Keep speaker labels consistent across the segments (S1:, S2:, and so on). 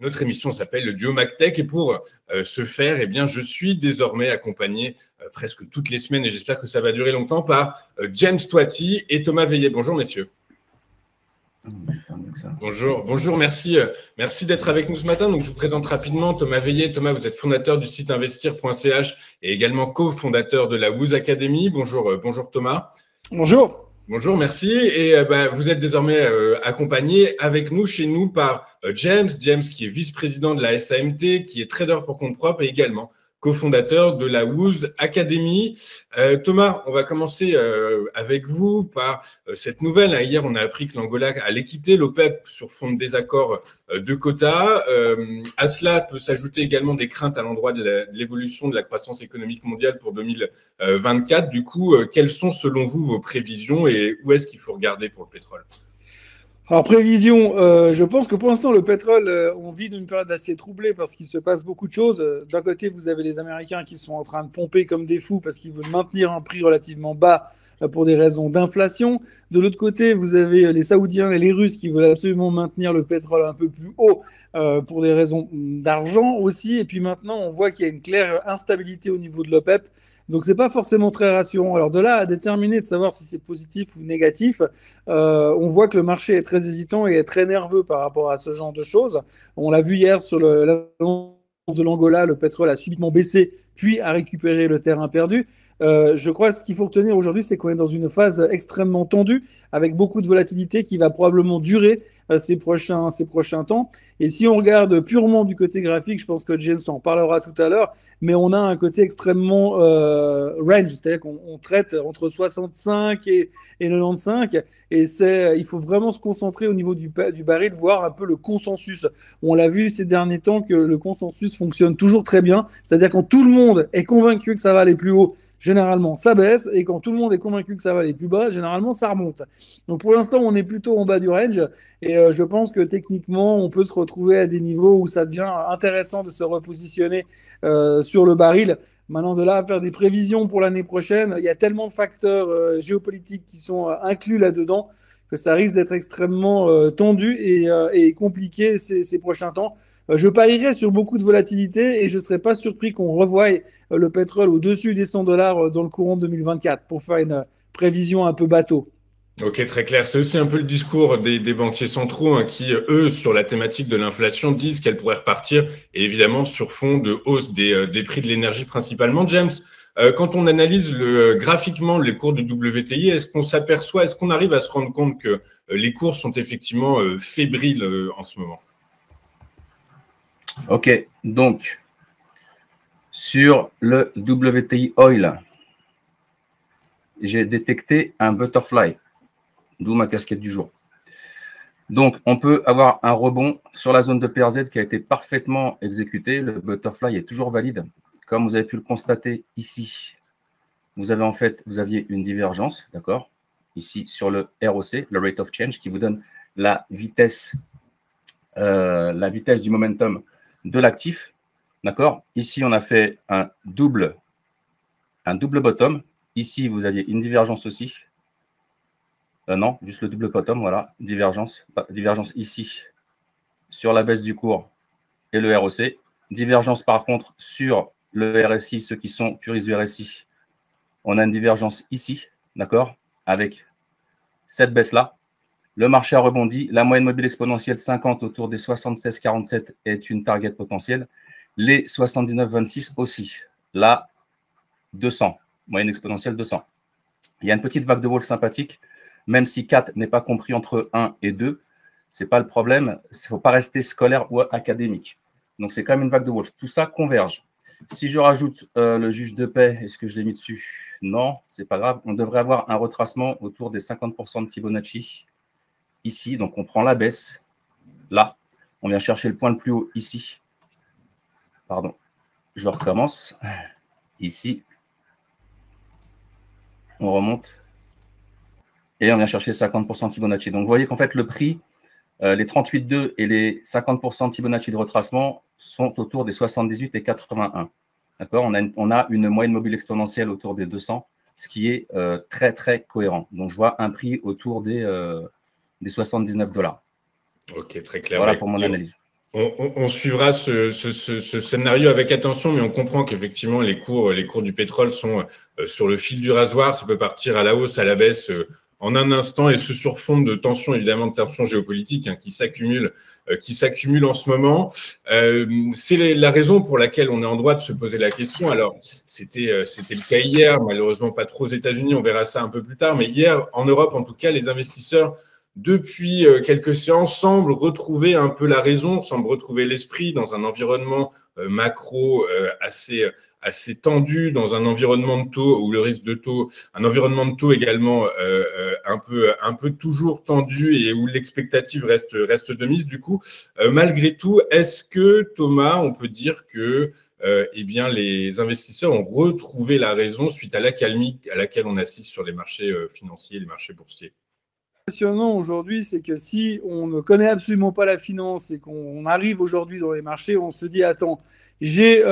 S1: Notre émission s'appelle le Duo MacTech et pour ce faire, eh bien, je suis désormais accompagné presque toutes les semaines et j'espère que ça va durer longtemps par James Toiti et Thomas Veillet. Bonjour messieurs. Bonjour, merci d'être avec nous ce matin. Donc, je vous présente rapidement Thomas Veillet. Thomas, vous êtes fondateur du site investir.ch et également cofondateur de la Woos Academy. Bonjour Thomas. Bonjour, merci. Et vous êtes désormais accompagné avec nous, chez nous, par James qui est vice-président de la SAMT, qui est trader pour compte propre et également cofondateur de la Woos Academy. Thomas, on va commencer avec vous par cette nouvelle. Hier, on a appris que l'Angola allait quitter l'OPEP sur fond de désaccord de quotas. À cela peut s'ajouter également des craintes à l'endroit de l'évolution de la croissance économique mondiale pour 2024. Du coup, quelles sont selon vous vos prévisions et où est-ce qu'il faut regarder pour le pétrole ?
S2: Alors, prévision, je pense que pour l'instant, le pétrole, on vit d'une période assez troublée parce qu'il se passe beaucoup de choses. D'un côté, vous avez les Américains qui sont en train de pomper comme des fous parce qu'ils veulent maintenir un prix relativement bas pour des raisons d'inflation. De l'autre côté, vous avez les Saoudiens et les Russes qui veulent absolument maintenir le pétrole un peu plus haut pour des raisons d'argent aussi. Et puis maintenant, on voit qu'il y a une claire instabilité au niveau de l'OPEP. Donc, ce n'est pas forcément très rassurant. Alors, de là à déterminer de savoir si c'est positif ou négatif, on voit que le marché est très hésitant et est très nerveux par rapport à ce genre de choses. On l'a vu hier sur l'annonce de l'Angola, le pétrole a subitement baissé, puis a récupéré le terrain perdu. Je crois que ce qu'il faut retenir aujourd'hui, c'est qu'on est dans une phase extrêmement tendue, avec beaucoup de volatilité qui va probablement durer ces prochains temps. Et si on regarde purement du côté graphique, je pense que James en parlera tout à l'heure, mais on a un côté extrêmement range, c'est-à-dire qu'on traite entre 65 et 95, et il faut vraiment se concentrer au niveau du baril, voir un peu le consensus. On l'a vu ces derniers temps que le consensus fonctionne toujours très bien, c'est-à-dire quand tout le monde est convaincu que ça va aller plus haut, généralement ça baisse, et quand tout le monde est convaincu que ça va aller plus bas, généralement ça remonte. Donc pour l'instant, on est plutôt en bas du range, et je pense que techniquement, on peut se retrouver à des niveaux où ça devient intéressant de se repositionner sur le baril. Maintenant, de là à faire des prévisions pour l'année prochaine, il y a tellement de facteurs géopolitiques qui sont inclus là-dedans que ça risque d'être extrêmement tendu et compliqué ces prochains temps. Je parierais sur beaucoup de volatilité et je ne serais pas surpris qu'on revoie le pétrole au-dessus des $100 dans le courant de 2024 pour faire une prévision un peu bateau.
S1: Ok, très clair. C'est aussi un peu le discours des banquiers centraux qui, eux, sur la thématique de l'inflation, disent qu'elle pourrait repartir, et évidemment sur fond de hausse des prix de l'énergie principalement. James, quand on analyse graphiquement les cours du WTI, est-ce qu'on arrive à se rendre compte que les cours sont effectivement fébriles en ce moment ?
S3: Ok, donc sur le WTI Oil, j'ai détecté un butterfly, d'où ma casquette du jour. Donc, on peut avoir un rebond sur la zone de PRZ qui a été parfaitement exécuté. Le butterfly est toujours valide. Comme vous avez pu le constater ici, vous aviez une divergence, d'accord, ici sur le ROC, le rate of change, qui vous donne la vitesse du momentum de l'actif, d'accord. Ici, on a fait un double bottom. Ici, vous aviez une divergence aussi. Non, juste le double bottom, voilà, divergence ici sur la baisse du cours et le ROC. Divergence par contre sur le RSI, ceux qui sont puristes du RSI. On a une divergence ici, d'accord, avec cette baisse-là. Le marché a rebondi. La moyenne mobile exponentielle 50 autour des 76,47 est une target potentielle. Les 79,26 aussi. Là, 200. Moyenne exponentielle 200. Il y a une petite vague de Wolf sympathique. Même si 4 n'est pas compris entre 1 et 2, ce n'est pas le problème. Il ne faut pas rester scolaire ou académique. Donc, c'est quand même une vague de Wolf. Tout ça converge. Si je rajoute le juge de paix, est-ce que je l'ai mis dessus? Non, ce n'est pas grave. On devrait avoir un retracement autour des 50% de Fibonacci. Ici, donc on prend la baisse, là, on vient chercher le point le plus haut ici. Pardon, je recommence. Ici, on remonte et on vient chercher 50% de Fibonacci. Donc vous voyez qu'en fait le prix, les 38,2 et les 50% de Fibonacci de retracement sont autour des 78 et 81. D'accord, on a une moyenne mobile exponentielle autour des 200, ce qui est très très cohérent. Donc je vois un prix autour des $79.
S1: Ok, très clair.
S3: Voilà pour mon analyse.
S1: On suivra ce scénario avec attention, mais on comprend qu'effectivement, les cours du pétrole sont sur le fil du rasoir. Ça peut partir à la hausse, à la baisse en un instant, et ce sur fond de tensions, évidemment, de tensions géopolitiques qui s'accumulent en ce moment. C'est la raison pour laquelle on est en droit de se poser la question. Alors, c'était le cas hier, malheureusement pas trop aux États-Unis, on verra ça un peu plus tard, mais hier, en Europe, en tout cas, les investisseurs depuis quelques séances, semble retrouver un peu la raison, semble retrouver l'esprit dans un environnement macro assez tendu, dans un environnement de taux où le risque de taux, un environnement de taux également un peu toujours tendu et où l'expectative reste de mise. Du coup, malgré tout, est-ce que, Thomas, on peut dire que eh bien, les investisseurs ont retrouvé la raison suite à l'accalmie à laquelle on assiste sur les marchés financiers, les marchés boursiers?
S2: Impressionnant aujourd'hui, c'est que si on ne connaît absolument pas la finance et qu'on arrive aujourd'hui dans les marchés, on se dit attends, j'ai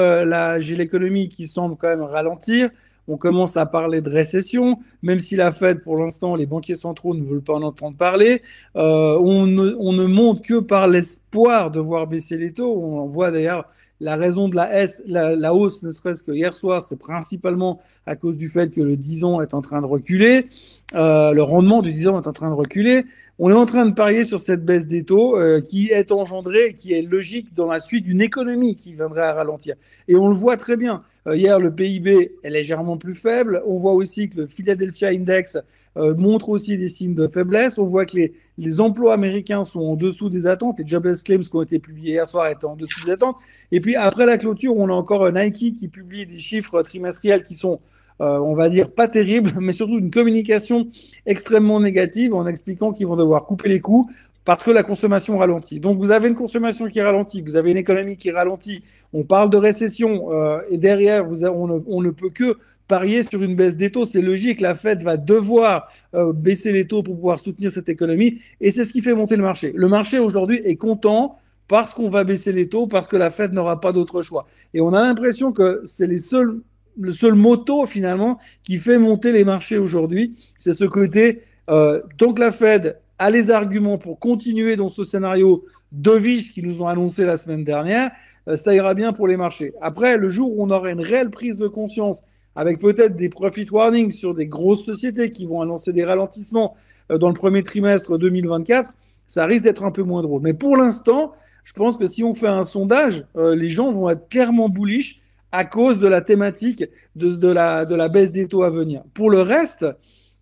S2: l'économie qui semble quand même ralentir. On commence à parler de récession, même si la Fed, pour l'instant, les banquiers centraux ne veulent pas en entendre parler. On ne monte que par l'espoir de voir baisser les taux. On voit d'ailleurs la raison de la hausse, ne serait-ce que hier soir, c'est principalement à cause du fait que le 10 ans est en train de reculer. Le rendement du 10 ans est en train de reculer. On est en train de parier sur cette baisse des taux qui est engendrée, qui est logique dans la suite d'une économie qui viendrait à ralentir. Et on le voit très bien. Hier, le PIB est légèrement plus faible. On voit aussi que le Philadelphia Index montre aussi des signes de faiblesse. On voit que les emplois américains sont en dessous des attentes. Les jobless claims qui ont été publiés hier soir étaient en dessous des attentes. Et puis après la clôture, on a encore Nike qui publie des chiffres trimestriels qui sont on va dire pas terribles, mais surtout une communication extrêmement négative en expliquant qu'ils vont devoir couper les coûts parce que la consommation ralentit. Donc vous avez une consommation qui ralentit, vous avez une économie qui ralentit, on parle de récession et derrière on ne peut que parier sur une baisse des taux. C'est logique, la Fed va devoir baisser les taux pour pouvoir soutenir cette économie et c'est ce qui fait monter le marché. Le marché aujourd'hui est content parce qu'on va baisser les taux, parce que la Fed n'aura pas d'autre choix. Et on a l'impression que c'est le seul moto finalement qui fait monter les marchés aujourd'hui. C'est ce côté, tant que la Fed a les arguments pour continuer dans ce scénario dovish qu'ils nous ont annoncé la semaine dernière, ça ira bien pour les marchés. Après, le jour où on aura une réelle prise de conscience avec peut-être des profit warnings sur des grosses sociétés qui vont annoncer des ralentissements dans le premier trimestre 2024, ça risque d'être un peu moins drôle. Mais pour l'instant, je pense que si on fait un sondage, les gens vont être clairement bullish à cause de la thématique de la baisse des taux à venir. Pour le reste,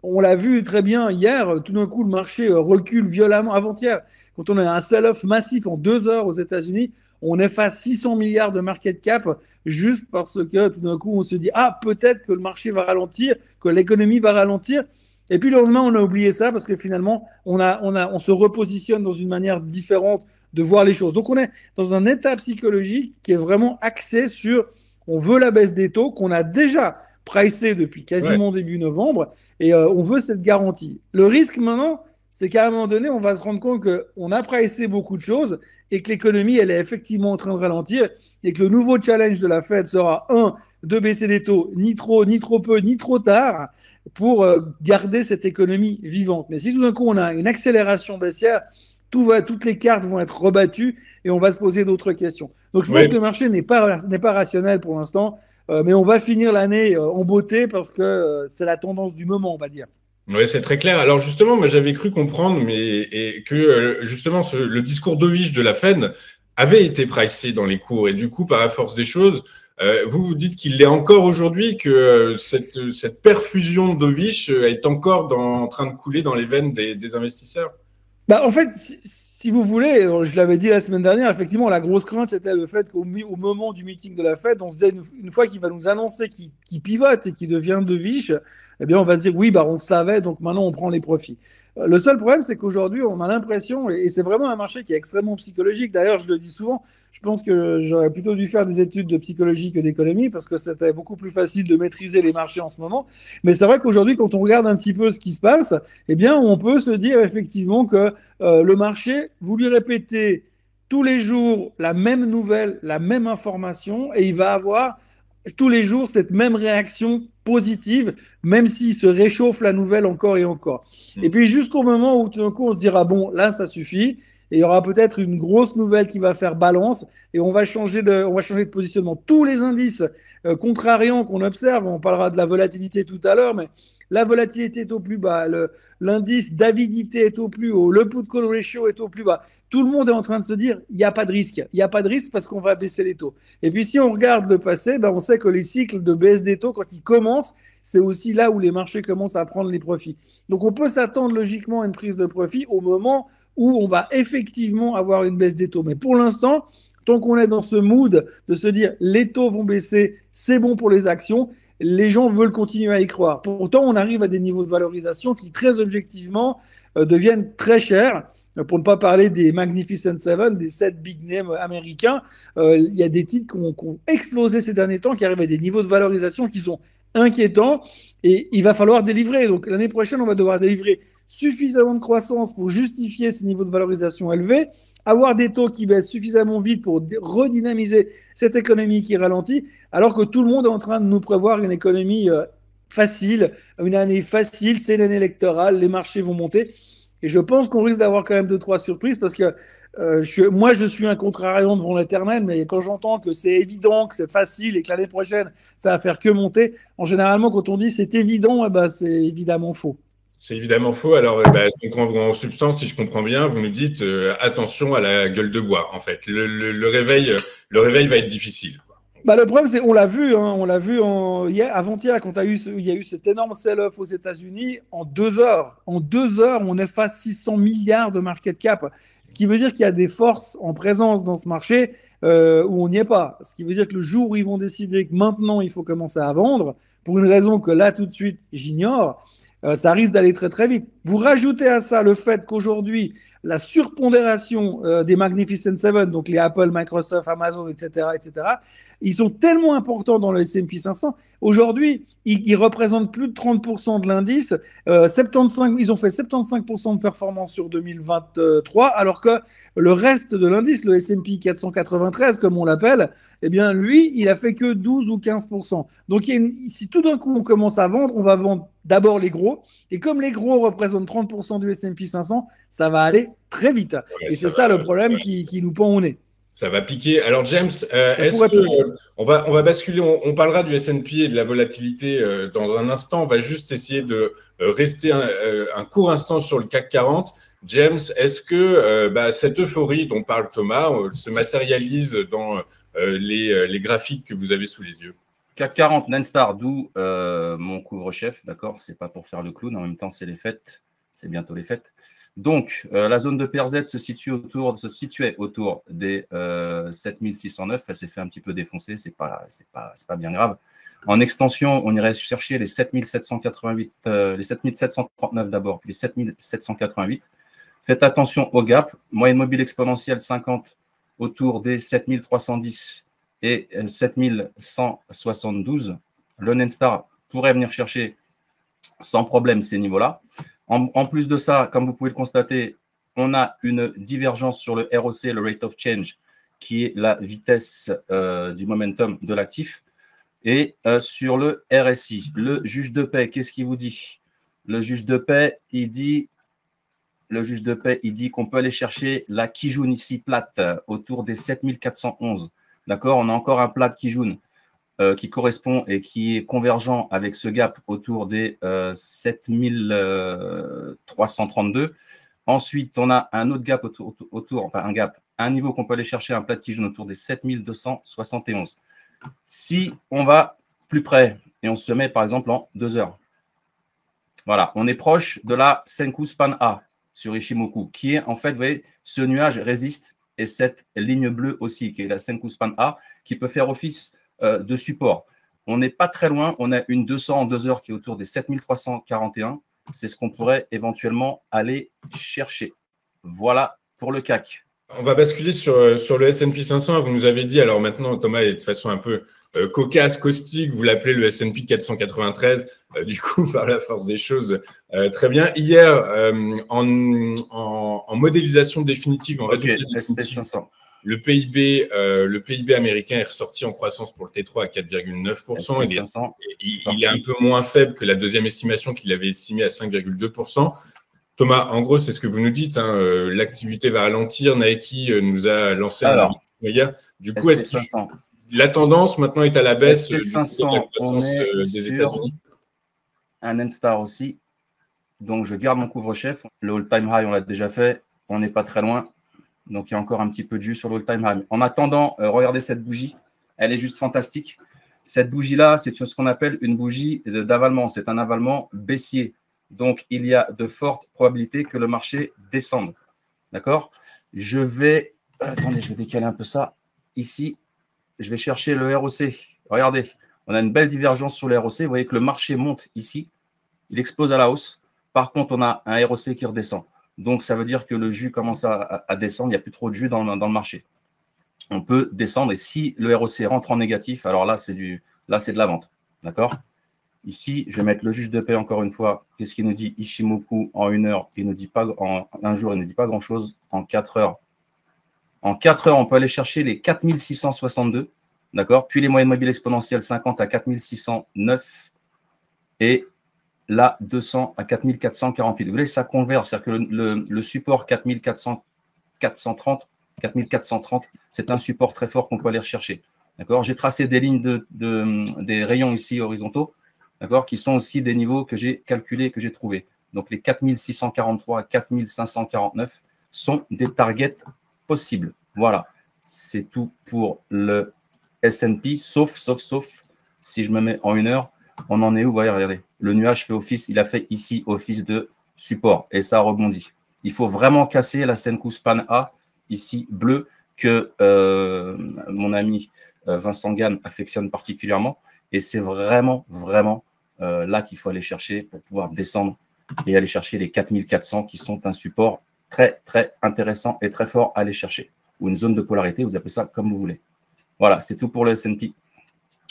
S2: on l'a vu très bien hier, tout d'un coup, le marché recule violemment. Avant-hier, quand on a un sell-off massif en 2 heures aux États-Unis, on efface 600 milliards de market cap juste parce que tout d'un coup, on se dit « Ah, peut-être que le marché va ralentir, que l'économie va ralentir ». Et puis le lendemain, on a oublié ça parce que finalement, on se repositionne dans une manière différente de voir les choses. Donc, on est dans un état psychologique qui est vraiment axé sur on veut la baisse des taux qu'on a déjà pricé depuis quasiment début novembre et on veut cette garantie. Le risque maintenant, c'est qu'à un moment donné, on va se rendre compte qu'on a pricé beaucoup de choses et que l'économie, elle est effectivement en train de ralentir et que le nouveau challenge de la Fed sera, de baisser les taux ni trop peu, ni trop tard pour garder cette économie vivante. Mais si tout d'un coup, on a une accélération baissière, toutes les cartes vont être rebattues et on va se poser d'autres questions. Donc, je pense que le marché n'est pas rationnel pour l'instant, mais on va finir l'année en beauté parce que c'est la tendance du moment, on va dire.
S1: Oui, c'est très clair. Alors justement, moi j'avais cru comprendre que justement le discours dovish de la Fed avait été pricé dans les cours et du coup, par la force des choses, vous dites qu'il l'est encore aujourd'hui, que cette perfusion dovish est encore en train de couler dans les veines des investisseurs.
S2: En fait, si vous voulez, je l'avais dit la semaine dernière, effectivement, la grosse crainte, c'était le fait qu'au moment du meeting de la Fed, on se disait, une fois qu'il va nous annoncer qu'il pivote et qu'il devient dovish, eh bien, on va se dire, oui, on le savait, donc maintenant, on prend les profits. Le seul problème, c'est qu'aujourd'hui, on a l'impression, et c'est vraiment un marché qui est extrêmement psychologique. D'ailleurs, je le dis souvent, je pense que j'aurais plutôt dû faire des études de psychologie que d'économie parce que c'était beaucoup plus facile de maîtriser les marchés en ce moment. Mais c'est vrai qu'aujourd'hui, quand on regarde un petit peu ce qui se passe, eh bien, on peut se dire effectivement que le marché, vous lui répétez tous les jours la même nouvelle, la même information, et il va avoir tous les jours cette même réaction positive, même s'il se réchauffe la nouvelle encore et encore. Et puis jusqu'au moment où tout d'un coup on se dira bon, là ça suffit, et il y aura peut-être une grosse nouvelle qui va faire balance et on va changer de positionnement. Tous les indices contrariants qu'on observe, on parlera de la volatilité tout à l'heure, mais la volatilité est au plus bas, l'indice d'avidité est au plus haut, le put-call ratio est au plus bas. Tout le monde est en train de se dire, il n'y a pas de risque. Il n'y a pas de risque parce qu'on va baisser les taux. Et puis, si on regarde le passé, on sait que les cycles de baisse des taux, quand ils commencent, c'est aussi là où les marchés commencent à prendre les profits. Donc, on peut s'attendre logiquement à une prise de profit au moment où on va effectivement avoir une baisse des taux. Mais pour l'instant, tant qu'on est dans ce mood de se dire, les taux vont baisser, c'est bon pour les actions, les gens veulent continuer à y croire. Pourtant, on arrive à des niveaux de valorisation qui, très objectivement, deviennent très chers. Pour ne pas parler des Magnificent Seven, des 7 big names américains, il y a des titres qui ont explosé ces derniers temps, qui arrivent à des niveaux de valorisation qui sont inquiétants, et il va falloir délivrer. Donc l'année prochaine, on va devoir délivrer suffisamment de croissance pour justifier ces niveaux de valorisation élevés, avoir des taux qui baissent suffisamment vite pour redynamiser cette économie qui ralentit, alors que tout le monde est en train de nous prévoir une économie facile, une année facile, c'est l'année électorale, les marchés vont monter. Et je pense qu'on risque d'avoir quand même 2-3 surprises parce que moi, je suis un contrariant devant l'éternel, mais quand j'entends que c'est évident, que c'est facile et que l'année prochaine, ça va faire que monter, généralement, quand on dit c'est évident, c'est évidemment faux.
S1: C'est évidemment faux. Alors, donc en substance, si je comprends bien, vous nous dites attention à la gueule de bois, en fait. Le réveil va être difficile.
S2: Le problème, c'est on l'a vu avant-hier, quand il y a eu cet énorme sell-off aux États-Unis, en 2 heures. En 2 heures, on efface 600 milliards de market cap. Ce qui veut dire qu'il y a des forces en présence dans ce marché où on n'y est pas. Ce qui veut dire que le jour où ils vont décider que maintenant, il faut commencer à vendre, pour une raison que là, tout de suite, j'ignore, ça risque d'aller très très vite. Vous rajoutez à ça le fait qu'aujourd'hui, la surpondération des Magnificent Seven, donc les Apple, Microsoft, Amazon, etc., ils sont tellement importants dans le S&P 500. Aujourd'hui, ils représentent plus de 30% de l'indice. Ils ont fait 75% de performance sur 2023, alors que le reste de l'indice, le S&P 493, comme on l'appelle, eh bien, lui, il a fait que 12 ou 15%. Donc, si tout d'un coup, on commence à vendre, on va vendre d'abord les gros. Et comme les gros représentent 30% du S&P 500, ça va aller très vite. Ouais, et c'est ça le problème qui nous pend au nez.
S1: Ça va piquer. Alors, James, on va basculer, on parlera du S&P et de la volatilité dans un instant. On va juste essayer de rester un court instant sur le CAC 40. James, est-ce que cette euphorie dont parle Thomas se matérialise dans les graphiques que vous avez sous les yeux?
S3: CAC 40, Nenstar, d'où mon couvre-chef, d'accord? C'est pas pour faire le clown, en même temps, c'est les fêtes, c'est bientôt les fêtes. Donc, la zone de PRZ se situait autour des 7609. Elle s'est fait un petit peu défoncer, c'est pas bien grave. En extension, on irait chercher les 7788, les 7739 d'abord, puis les 7788. Faites attention au gap. Moyenne mobile exponentielle 50 autour des 7310 et 7172. Le Nenstar pourrait venir chercher sans problème ces niveaux-là. En plus de ça, comme vous pouvez le constater, on a une divergence sur le ROC, le Rate of Change, qui est la vitesse du momentum de l'actif. Et sur le RSI, le juge de paix, qu'est-ce qu'il vous dit? Le juge de paix, il dit qu'on peut aller chercher la Kijun ici plate, autour des 7411. D'accord? On a encore un plat de Kijun qui correspond et qui est convergent avec ce gap autour des 7332. Ensuite, on a un autre gap un niveau qu'on peut aller chercher, un plat de Kijun autour des 7271. Si on va plus près et on se met par exemple en 2 heures, voilà, on est proche de la Senkou Span A sur Ishimoku, qui est en fait, vous voyez, ce nuage résiste et cette ligne bleue aussi, qui est la Senkou Span A, qui peut faire office de support. On n'est pas très loin, on a une 200 en 2 heures qui est autour des 7341. C'est ce qu'on pourrait éventuellement aller chercher. Voilà pour le CAC.
S1: On va basculer sur le S&P 500. Vous nous avez dit, alors maintenant, Thomas est de façon un peu cocasse, caustique, vous l'appelez le S&P 493, du coup, par la force des choses, très bien. Hier, en modélisation définitive, en résultat définitif,
S3: 500.
S1: Le PIB américain est ressorti en croissance pour le T3 à 4,9%. Il est un peu moins faible que la deuxième estimation qu'il avait estimée à 5,2%. Thomas, en gros, c'est ce que vous nous dites. Hein, l'activité va ralentir. Nike nous a lancé un investissement hier. Du coup, est-ce que la tendance maintenant est à la baisse
S3: du côté de la croissance des États-Unis? Un N-Star aussi. Donc, je garde mon couvre-chef. Le all-time high, on l'a déjà fait. On n'est pas très loin. Donc, il y a encore un petit peu de jus sur le all-time high. En attendant, regardez cette bougie. Elle est juste fantastique. Cette bougie-là, c'est ce qu'on appelle une bougie d'avalement. C'est un avalement baissier. Donc, il y a de fortes probabilités que le marché descende. D'accord? Je vais… Attendez, je vais décaler un peu ça. Ici, je vais chercher le ROC. Regardez, on a une belle divergence sur le ROC. Vous voyez que le marché monte ici. Il explose à la hausse. Par contre, on a un ROC qui redescend. Donc, ça veut dire que le jus commence à descendre. Il n'y a plus trop de jus dans le marché. On peut descendre. Et si le ROC rentre en négatif, alors là, c'est de la vente. D'accord? Ici, je vais mettre le juge de paix encore une fois. Qu'est-ce qu'il nous dit? Ichimoku en 1 heure, il nous dit pas, en un jour, il ne dit pas grand-chose. En 4 heures. En 4 heures, on peut aller chercher les 4662. D'accord? Puis les moyennes mobiles exponentielles 50 à 4609. Et là, 200 à 4448. Vous voyez, ça converge. C'est-à-dire que le support 4430, c'est un support très fort qu'on peut aller rechercher. D'accord? J'ai tracé des lignes des rayons ici horizontaux, d'accord, qui sont aussi des niveaux que j'ai calculés, que j'ai trouvés. Donc, les 4643 à 4549 sont des targets possibles. Voilà. C'est tout pour le S&P, sauf si je me mets en 1 heure. On en est où? Vous voyez, regardez. Le nuage fait office, il a fait ici office de support et ça rebondit. Il faut vraiment casser la Senkou Span A, ici bleu, que mon ami Vincent Gann affectionne particulièrement. Et c'est vraiment là qu'il faut aller chercher pour pouvoir descendre et aller chercher les 4400 qui sont un support très intéressant et très fort à aller chercher. Ou une zone de polarité, vous appelez ça comme vous voulez. Voilà, c'est tout pour le S&P.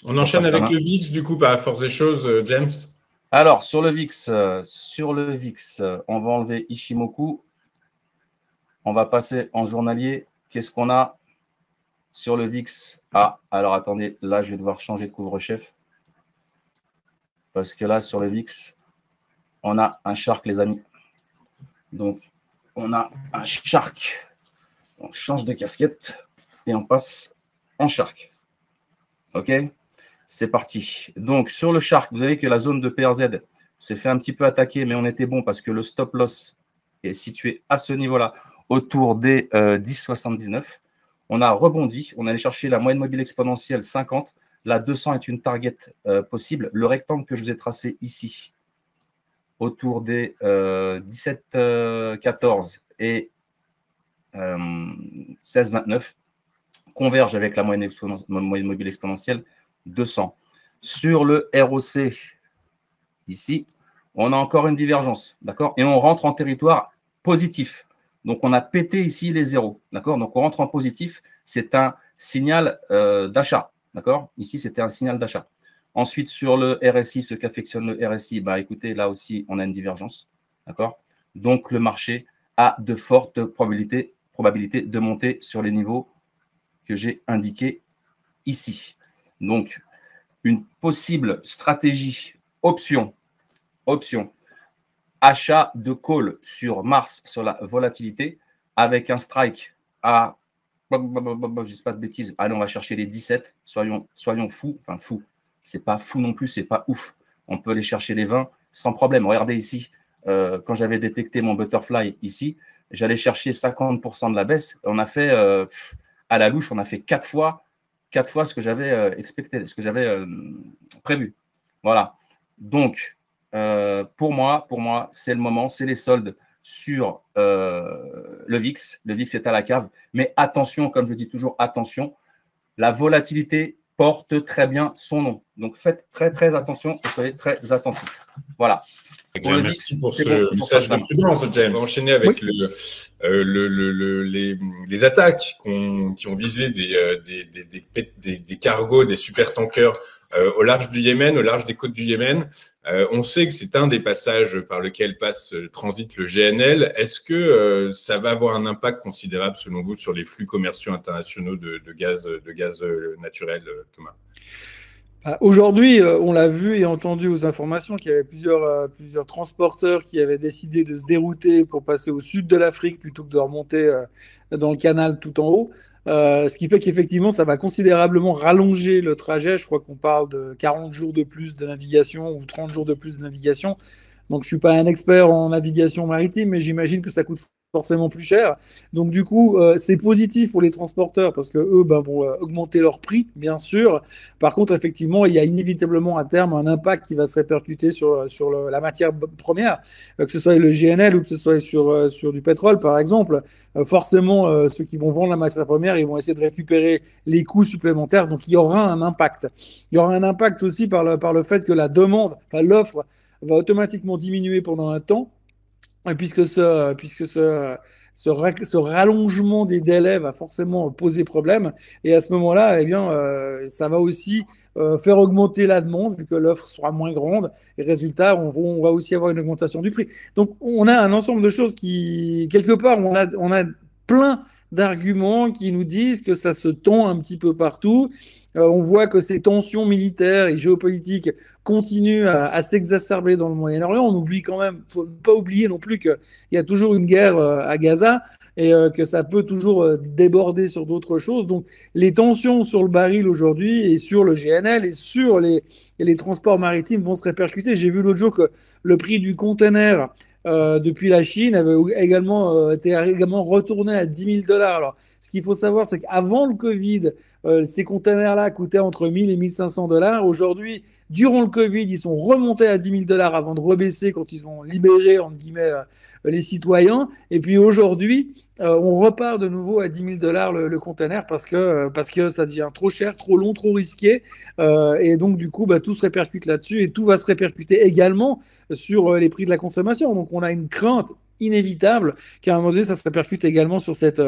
S1: On enchaîne avec le VIX, du coup, par la force des choses, James.
S3: Alors, sur le VIX, on va enlever Ichimoku. On va passer en journalier. Qu'est-ce qu'on a sur le VIX? Ah, alors attendez, là, je vais devoir changer de couvre-chef. Parce que là, sur le VIX, on a un shark, les amis. Donc, on a un shark. On change de casquette et on passe en shark. OK? C'est parti. Donc, sur le shark, vous savez que la zone de PRZ s'est fait un petit peu attaquer, mais on était bon parce que le stop loss est situé à ce niveau-là, autour des 10,79. On a rebondi. On allait chercher la moyenne mobile exponentielle 50. La 200 est une target possible. Le rectangle que je vous ai tracé ici, autour des 17,14 et 16,29, converge avec la moyenne mobile exponentielle 200. Sur le ROC, ici, on a encore une divergence, d'accord? Et on rentre en territoire positif. Donc, on a pété ici les zéros, d'accord? Donc, on rentre en positif. C'est un signal d'achat, d'accord? Ici, c'était un signal d'achat. Ensuite, sur le RSI, ce qu'affectionne le RSI, bah, écoutez, là aussi, on a une divergence, d'accord? Donc, le marché a de fortes probabilités de monter sur les niveaux que j'ai indiqués ici. Donc, une possible stratégie option, achat de call sur Mars sur la volatilité avec un strike à, je ne dis pas de bêtises, allez, on va chercher les 17, soyons fous, enfin fous, c'est pas fou non plus, c'est pas ouf, on peut aller chercher les 20 sans problème. Regardez ici, quand j'avais détecté mon butterfly ici, j'allais chercher 50% de la baisse, on a fait, à la louche, on a fait 4 fois ce que j'avais expecté, ce que j'avais prévu. Voilà. Donc, pour moi, c'est le moment, c'est les soldes sur le VIX. Le VIX est à la cave. Mais attention, comme je dis toujours, attention, la volatilité porte très bien son nom. Donc, faites très attention et soyez très attentifs. Voilà.
S1: Merci pour ce message de prudence, James. On va enchaîner avec les attaques qui ont visé des cargos, des supertankers au large du Yémen, au large des côtes du Yémen. On sait que c'est un des passages par lequel transite le GNL. Est-ce que ça va avoir un impact considérable, selon vous, sur les flux commerciaux internationaux de gaz naturel, Thomas?
S2: Aujourd'hui, on l'a vu et entendu aux informations qu'il y avait plusieurs transporteurs qui avaient décidé de se dérouter pour passer au sud de l'Afrique plutôt que de remonter dans le canal tout en haut. Ce qui fait qu'effectivement, ça va considérablement rallonger le trajet. Je crois qu'on parle de 40 jours de plus de navigation ou 30 jours de plus de navigation. Donc, je ne suis pas un expert en navigation maritime, mais j'imagine que ça coûte forcément plus cher. Donc, du coup, c'est positif pour les transporteurs parce que eux vont augmenter leur prix, bien sûr. Par contre, effectivement, il y a inévitablement à terme un impact qui va se répercuter sur la matière première, que ce soit le GNL ou que ce soit sur du pétrole, par exemple. Forcément, ceux qui vont vendre la matière première, ils vont essayer de récupérer les coûts supplémentaires. Donc, il y aura un impact. Il y aura un impact aussi par le fait que la demande, enfin l'offre, va automatiquement diminuer pendant un temps, puisque ce rallongement des délais va forcément poser problème. Et à ce moment-là, eh bien, ça va aussi faire augmenter la demande, vu que l'offre sera moins grande. Et résultat, on va aussi avoir une augmentation du prix. Donc, on a un ensemble de choses qui, quelque part, on a plein d'arguments qui nous disent que ça se tend un petit peu partout. On voit que ces tensions militaires et géopolitiques continuent à s'exacerber dans le Moyen-Orient. On oublie quand même, faut pas oublier non plus qu'il y a toujours une guerre à Gaza et que ça peut toujours déborder sur d'autres choses. Donc, les tensions sur le baril aujourd'hui et sur le GNL et sur les transports maritimes vont se répercuter. J'ai vu l'autre jour que le prix du container depuis la Chine avait été également retourné à 10 000 $. Alors, ce qu'il faut savoir, c'est qu'avant le Covid, ces containers-là coûtaient entre 1 000 et 1 500 $. Aujourd'hui, durant le Covid, ils sont remontés à 10 000 $ avant de rebaisser quand ils ont libéré, entre guillemets, les citoyens. Et puis aujourd'hui, on repart de nouveau à 10 000 $ le container parce que ça devient trop cher, trop long, trop risqué. Et donc, du coup, tout se répercute là-dessus et tout va se répercuter également sur les prix de la consommation. Donc, on a une crainte inévitable qu'à un moment donné, ça se répercute également sur cette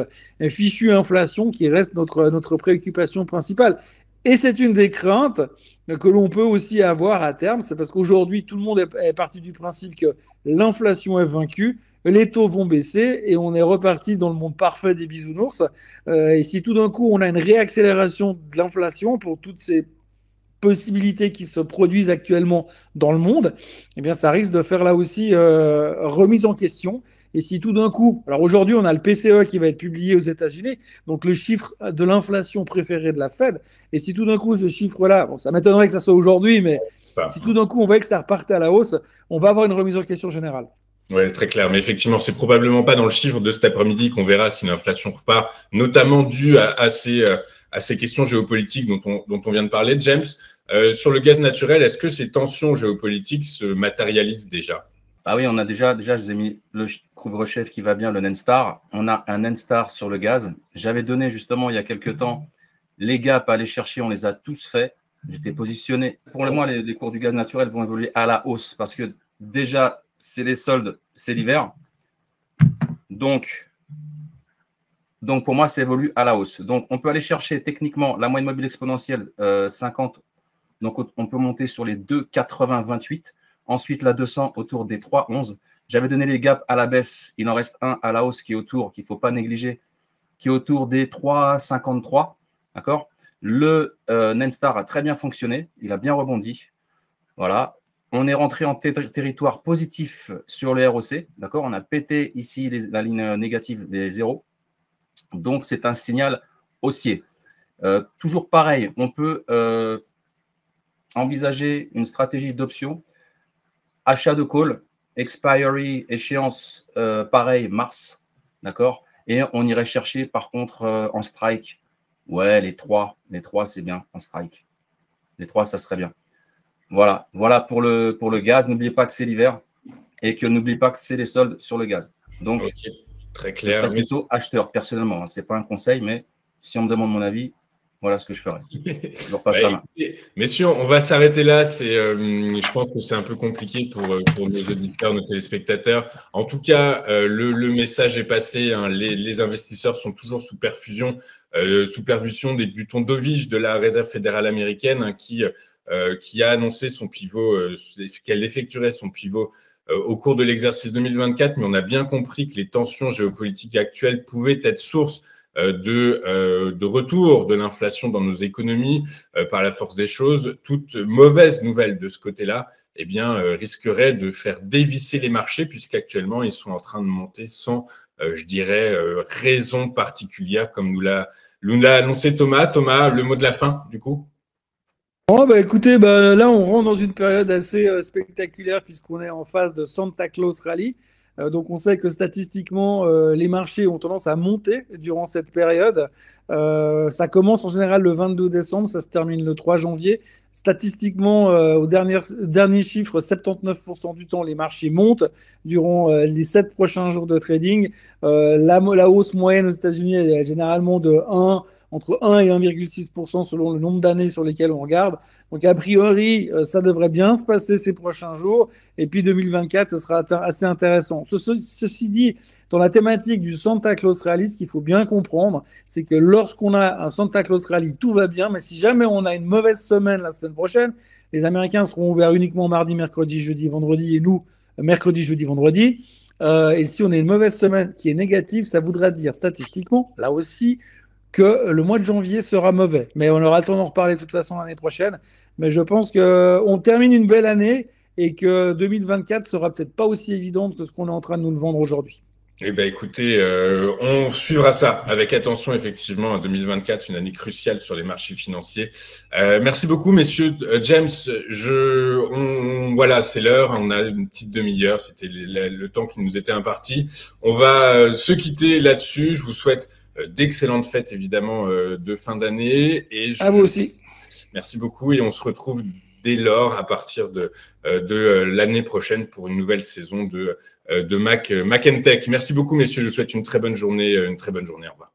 S2: fichue inflation qui reste notre préoccupation principale. Et c'est une des craintes que l'on peut aussi avoir à terme, c'est parce qu'aujourd'hui, tout le monde est parti du principe que l'inflation est vaincue, les taux vont baisser et on est reparti dans le monde parfait des bisounours. Et si tout d'un coup, on a une réaccélération de l'inflation pour toutes ces possibilités qui se produisent actuellement dans le monde, eh bien, ça risque de faire là aussi remise en question. Et si tout d'un coup, alors aujourd'hui, on a le PCE qui va être publié aux États-Unis, donc le chiffre de l'inflation préféré de la Fed, et si tout d'un coup, ce chiffre-là, bon, ça m'étonnerait que ça soit aujourd'hui, mais si tout d'un coup, on voit que ça repartait à la hausse, on va avoir une remise en question générale.
S1: Oui, très clair. Mais effectivement, c'est probablement pas dans le chiffre de cet après-midi qu'on verra si l'inflation repart, notamment due à ces questions géopolitiques dont on vient de parler. James, sur le gaz naturel, est-ce que ces tensions géopolitiques se matérialisent déjà?
S3: Ah oui, on a déjà, je vous ai mis le couvre-chef qui va bien, le Nenstar. On a un Nenstar sur le gaz. J'avais donné justement il y a quelques temps les gaps à aller chercher, on les a tous faits. J'étais positionné. Pour le moment, les cours du gaz naturel vont évoluer à la hausse parce que déjà, c'est les soldes, c'est l'hiver. Donc, pour moi, ça évolue à la hausse. Donc, on peut aller chercher techniquement la moyenne mobile exponentielle 50. Donc, on peut monter sur les 2,80-28. Ensuite, la 200 autour des 3,11. J'avais donné les gaps à la baisse. Il en reste un à la hausse qui est autour, qu'il ne faut pas négliger, qui est autour des 3,53. D'accord ? Le Nenstar a très bien fonctionné. Il a bien rebondi. Voilà. On est rentré en territoire positif sur le ROC. D'accord ? On a pété ici la ligne négative des zéros. Donc, c'est un signal haussier. Toujours pareil, on peut envisager une stratégie d'option. Achat de call, expiry, échéance, pareil, mars. D'accord ? Et on irait chercher, par contre, en strike. Ouais, les 3, c'est bien, en strike. Les 3, ça serait bien. Voilà pour le gaz. N'oubliez pas que c'est l'hiver et que n'oubliez pas que c'est les soldes sur le gaz. Donc,
S1: okay, très clair.
S3: Je serais plutôt acheteur, personnellement. Ce n'est pas un conseil, mais si on me demande mon avis, voilà ce que je ferais. Je leur passe la main.
S1: Messieurs, on va s'arrêter là. Je pense que c'est un peu compliqué pour nos auditeurs, nos téléspectateurs. En tout cas, le message est passé. Hein. Les investisseurs sont toujours sous perfusion du ton Dovich de la Réserve fédérale américaine, hein, qui a annoncé son pivot, qu'elle effectuerait son pivot au cours de l'exercice 2024. Mais on a bien compris que les tensions géopolitiques actuelles pouvaient être source de retour de l'inflation dans nos économies par la force des choses, toute mauvaise nouvelle de ce côté-là risquerait de faire dévisser les marchés, puisqu'actuellement, ils sont en train de monter sans, je dirais, raison particulière, comme nous l'a annoncé Thomas. Thomas, le mot de la fin, du coup?
S2: Écoutez, là, on rentre dans une période assez spectaculaire puisqu'on est en phase de Santa Claus Rally. Donc, on sait que statistiquement, les marchés ont tendance à monter durant cette période. Ça commence en général le 22 décembre, ça se termine le 3 janvier. Statistiquement, au dernier chiffre, 79% du temps, les marchés montent durant les 7 prochains jours de trading. La hausse moyenne aux États-Unis est généralement entre 1 et 1,6% selon le nombre d'années sur lesquelles on regarde. Donc, a priori, ça devrait bien se passer ces prochains jours. Et puis, 2024, ce sera assez intéressant. Ceci dit, dans la thématique du Santa Claus Rally, ce qu'il faut bien comprendre, c'est que lorsqu'on a un Santa Claus Rally, tout va bien. Mais si jamais on a une mauvaise semaine la semaine prochaine, les Américains seront ouverts uniquement mardi, mercredi, jeudi, vendredi, et nous, mercredi, jeudi, vendredi. Et si on a une mauvaise semaine qui est négative, ça voudra dire statistiquement, là aussi, que le mois de janvier sera mauvais. Mais on aura le temps d'en reparler de toute façon l'année prochaine. Mais je pense qu'on termine une belle année et que 2024 sera peut-être pas aussi évidente que ce qu'on est en train de nous le vendre aujourd'hui.
S1: Écoutez, on suivra ça avec attention, effectivement, 2024, une année cruciale sur les marchés financiers. Merci beaucoup, messieurs. James, voilà, c'est l'heure, on a une petite demi-heure, c'était le temps qui nous était imparti. On va se quitter là-dessus. Je vous souhaite d'excellentes fêtes, évidemment, de fin d'année.
S2: À vous aussi.
S1: Merci beaucoup et on se retrouve dès lors à partir de l'année prochaine pour une nouvelle saison de Mac and Tech. Merci beaucoup, messieurs. Je vous souhaite une très bonne journée. Au revoir.